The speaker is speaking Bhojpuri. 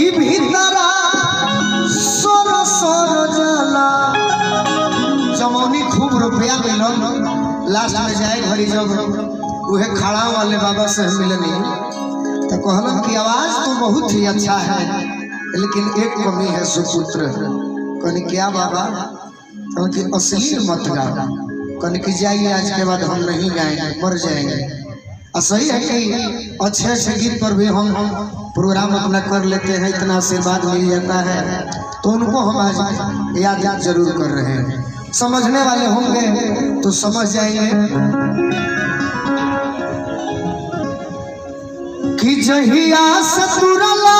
कि भीतरा सोर सोर जाला जमौनी खूब रुपया मिलन लास्ट में जाए घड़ी जब उहे खड़ा वाले बाबा से मिलनी तो कहलन की आवाज तो बहुत ही अच्छा है लेकिन एक कमी है सुपुत्र। कहने क्या बाबा? कहने कि अश्लील मत गा। कहने कि जाइए आज के बाद हम नहीं गाएंगे, मर जाएंगे। और सही है कि अच्छे अच्छे गीत पर भी हम प्रोग्राम अपना कर लेते हैं, इतना आशीर्वाद मिल जाता है तो उनको हम आज याद जरूर कर रहे हैं। समझने वाले होंगे तो समझ जाएंगे कि जहिया से तुरला